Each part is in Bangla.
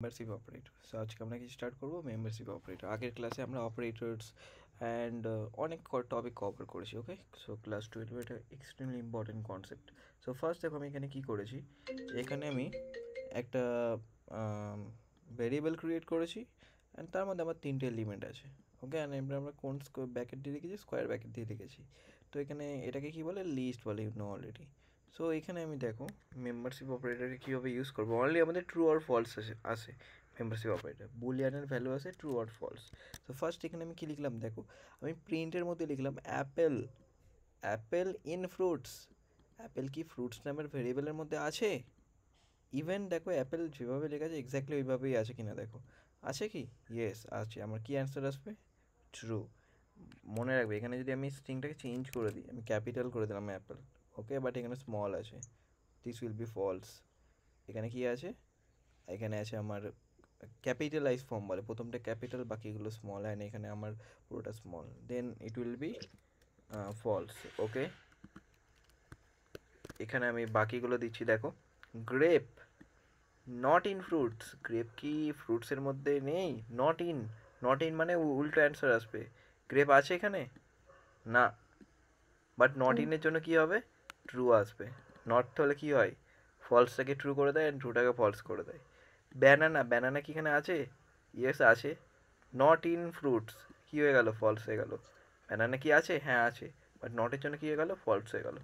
Membership operator. সো আজকে আমরা কি স্টার্ট করবো মেম্বারশিপ অপারেটর। আগের ক্লাসে আমরা অপারেটরস অ্যান্ড অনেক টপিক কভার করেছি। ওকে, সো ক্লাস 12 এটা extremely important concept. So first দেখো আমি এখানে কি করেছি, এখানে আমি একটা ভেরিয়েবল ক্রিয়েট করেছি অ্যান্ড তার মধ্যে আমার তিনটে এলিমেন্ট আছে। ওকে, অ্যান্ড এবার আমরা কোন ব্যাকেট দিয়ে লিখেছি, স্কোয়ার ব্যাকেট দিয়ে লিখেছি। তো এখানে এটাকে কি বলে, লিস্ট বলে, ইউ নো অলরেডি। সো এখানে আমি দেখো মেম্বারশিপ অপারেটরকে কীভাবে ইউজ করবো, অনলি আমাদের ট্রু আর ফলস আসে মেম্বারশিপ অপারেটর, বুলিয়ানের ভ্যালু আছে ট্রু আর ফলস। তো ফার্স্ট এখানে আমি কী লিখলাম দেখো, আমি প্রিন্টের মধ্যে লিখলাম Apple, Apple in fruits. Apple কি ফ্রুটস নামের ভেরিয়েবলের মধ্যে আছে? ইভেন দেখো অ্যাপেল যেভাবে লেখা আছে এক্স্যাক্টলি ওইভাবেই আছে কিনা দেখো, আছে কি? ইয়েস আছে। আমার কি অ্যান্সার আসবে? ট্রু। মনে রাখবে এখানে যদি আমি স্ট্রিংটাকে চেঞ্জ করে দিই, আমি ক্যাপিটাল করে দিলাম অ্যাপেল, ওকে, বাট এখানে স্মল আছে, দিস উইল বি ফলস। এখানে কি আছে, এখানে আছে আমার ক্যাপিটালাইজ ফর্ম বলে, প্রথমটা ক্যাপিটাল বাকিগুলো স্মল, অ্যান্ড এখানে আমার পুরোটা small, then it will be false. Okay, এখানে আমি বাকিগুলো দিচ্ছি দেখো, grape not in fruits, grape কি ফ্রুটসের মধ্যে নেই? নট ইন, নট ইন মানে উল্টো অ্যান্সার আসবে, গ্রেপ আছে এখানে না, বাট নট ইনের জন্য কি হবে, ট্রু আসবে। নট হলে কি হয়, ফলসটাকে ট্রু করে দেয় অ্যান্ড ট্রুটাকে ফলস করে দেয়। ব্যানানা, ব্যানানা কি এখানে আছে? ইয়েস আছে। নট ইন ফ্রুটস কি হয়ে গেল, ফলস হয়ে গেল। ব্যানানা কি আছে? হ্যাঁ আছে, বাট নটের জন্য কি হয়ে গেল, ফলস হয়ে গেল।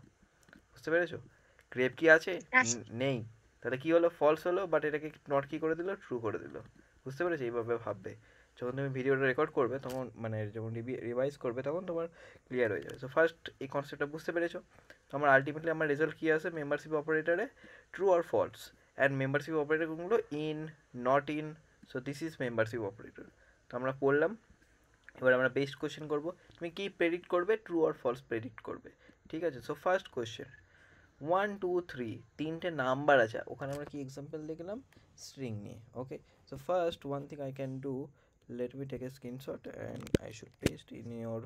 বুঝতে পেরেছো? গ্রেপ কি আছে? নেই, তাহলে কি হলো, ফলস হলো, বাট এটাকে নট কি করে দিল, ট্রু করে দিল। বুঝতে পেরেছো? এইভাবে ভাববে, যখন তুমি ভিডিওটা রেকর্ড করবে তখন, মানে যখন রিভাইজ করবে তখন তোমার ক্লিয়ার হয়ে যাবে। সো ফার্স্ট এই কনসেপ্টটা বুঝতে পেরেছো? তো আমার আলটিমেটলি আমার রেজাল্ট কী আসে মেম্বারশিপ অপারেটারে, ট্রু আর ফলস। অ্যান্ড মেম্বারশিপ অপারেটর কোনগুলো, in, not in. So this is membership operator. তো আমরা পড়লাম, এবার আমরা বেস্ট কোয়েশ্চেন করবো। তুমি কি প্রেডিক্ট করবে, ট্রু আর ফলস প্রেডিক্ট করবে। ঠিক আছে, সো ফার্স্ট কোয়েশ্চেন, 1 2 3 তিনটে নাম্বার আছে, ওখানে আমরা কি এক্সাম্পল দেখলাম, স্ট্রিং নিয়ে। Okay, so first one thing I can do, let me take a screenshot and I should paste in your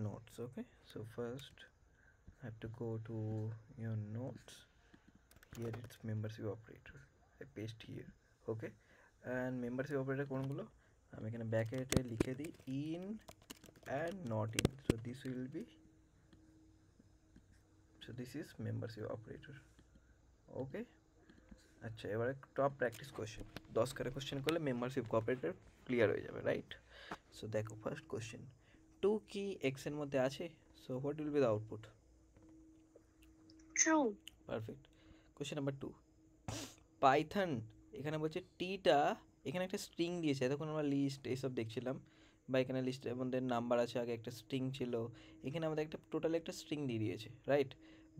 notes. Okay, so first I have to go to your notes, here it's membership operator, I paste here. Okay, and membership operator কোনগুলো, আমি এখানে ব্র্যাকেটে লিখে দিই in and not in, so this will be, so this is membership operator. Okay, আচ্ছা এবারে টপ প্র্যাকটিস কোশ্চেন, 10 করে কোশ্চেন করলে মেম্বারশিপ অপারেটর ক্লিয়ার হয়ে যাবে, রাইট? সো দেখো ফার্স্ট কোশ্চেন, 2 কি এক্স এর মধ্যে আছে? So what will be the output? True. Perfect. Question number 2, Python, এখানে বলছে টিটা, এখানে একটা স্ট্রিং দিয়েছে, এতক্ষণ আমরা লিস্ট এইসব দেখছিলাম, বা এখানে লিস্টের মধ্যে নাম্বার আছে, আগে একটা স্ট্রিং ছিল, এখানে আমাদের একটা টোটাল একটা স্ট্রিং দিয়ে দিয়েছে, রাইট?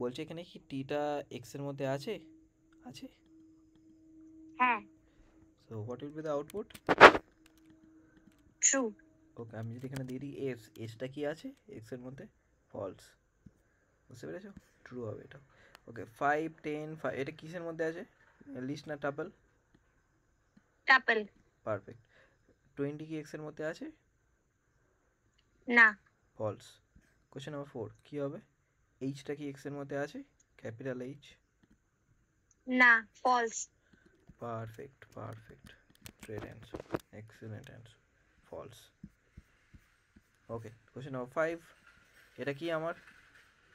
বলছে এখানে কি টিটা এক্স এর মধ্যে আছে? আছে। হ্যাঁ। So what will be the output? True. Okay, আমি যদি এখানে দিয়ে দিই এস, এসটা কি আছে এক্স এর মধ্যে? ফলস। বুঝতে পেরেছো? ট্রু হবে এটা। ওকে, 5 10 5 এটা কিসের মধ্যে আছে, লিস্ট না টাপল? টাপল। পারফেক্ট। 20 কি এক্স এর মধ্যে আছে? না। ফলস। কোশ্চেন নাম্বার 4 কি হবে, এইচটা কি এক্স এর মধ্যে আছে, ক্যাপিটাল এইচ? না, false. Perfect perfect, great answer, excellent answer, false. Okay, question number 5, এটা কি আমার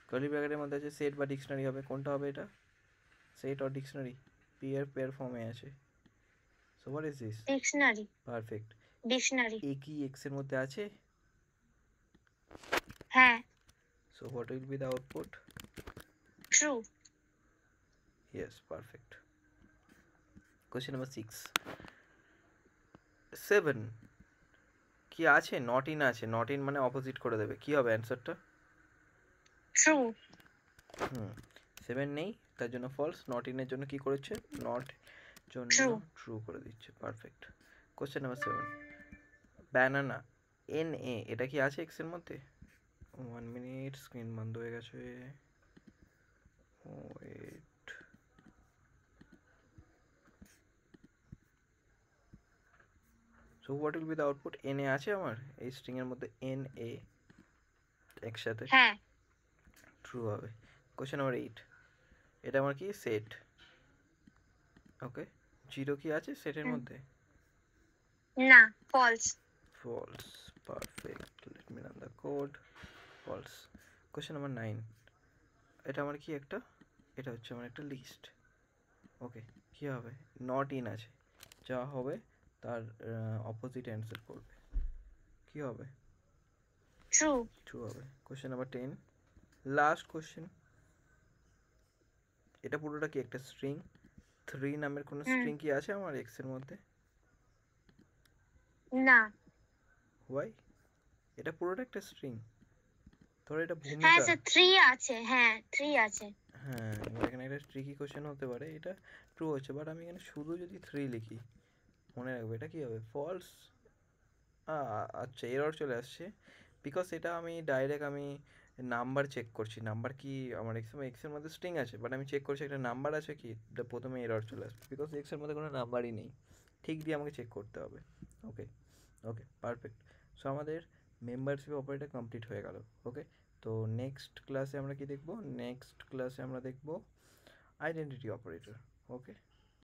কার্লি ব্র্যাকেটের মধ্যে আছে, সেট বা ডিকশনারি হবে, কোনটা হবে এটা, সেট অর ডিকশনারি? পেয়ার ফর্মে আছে, so what is this? Dictionary. Perfect. Dictionary. A কি এক্স এর মধ্যে আছে? হ্যাঁ। So what will be the output? True. Yes, perfect. Question number 6, 7 কি আছে, নট ইন আছে, নট ইন মানে অপোজিট করে দেবে, কি হবে অ্যান্সারটা? ট্রু। 7 নেই, তার জন্য ফলস, নট ইনের জন্য কি করেছে, নট জন্য ট্রু করে দিচ্ছে, perfect. Question number 7, banana, N A, এটা কি আছে এক্স এর মধ্যে? 1 মিনিট, স্ক্রিন বন্ধ হয়ে গেছে, wait. So what will be the output? N A আছে আমার এই স্ট্রিং এর মধ্যে, এন এ একসাথে, হ্যাঁ। ট্রু হবে। কোশ্চেন নাম্বার 8, এটা আমার কি সেট, ওকে, জিরো কি আছে সেটের মধ্যে? না, false. False. Perfect, let me run the code. False. Question number 9, এটা আমার কি একটা, এটা হচ্ছে আমার একটা লিস্ট। ওকে, কি হবে? নট ইন আছে, যা হবে তার অপোজিট অ্যান্সার করবে। কি হবে? ট্রু। ট্রু হবে। Question number 10, last question. এটা পুরোটা কি একটা স্ট্রিং? 3 নামের কোনো স্ট্রিং কি আছে আমার এক্স এর মধ্যে? না। হোয়াই? এটা পুরোটা একটা স্ট্রিং। ধরো এটা হ্যাঁ ভূমিকা। স্যার, 3 আছে। হ্যাঁ, 3 আছে। হ্যাঁ, এবার এখানে একটা ট্রিকি কোশ্চেন হতে পারে, এটা ট্রু হচ্ছে, বাট আমি এখানে শুধু যদি 3 লিখি, মনে রাখবে এটা কি হবে? ফলস। আচ্ছা, এরর চলে আসছে, বিকজ এটা আমি ডাইরেক্ট আমি নাম্বার চেক করছি, নাম্বার কি আমার এক্সের মধ্যে স্ট্রিং আছে, বাট আমি চেক করছি একটা নাম্বার আছে কি, এটা প্রথমে এরর চলে আসবে, বিকজ এক্সের মধ্যে কোনো নাম্বারই নেই। ঠিক দিয়ে আমাকে চেক করতে হবে। ওকে, ওকে, পারফেক্ট। সো আমাদের মেম্বারশিপ অপারেটর কমপ্লিট হয়ে গেল। ওকে, তো নেক্সট ক্লাসে আমরা কি দেখব? নেক্সট ক্লাসে আমরা দেখব আইডেন্টিটি অপারেটর। ওকে।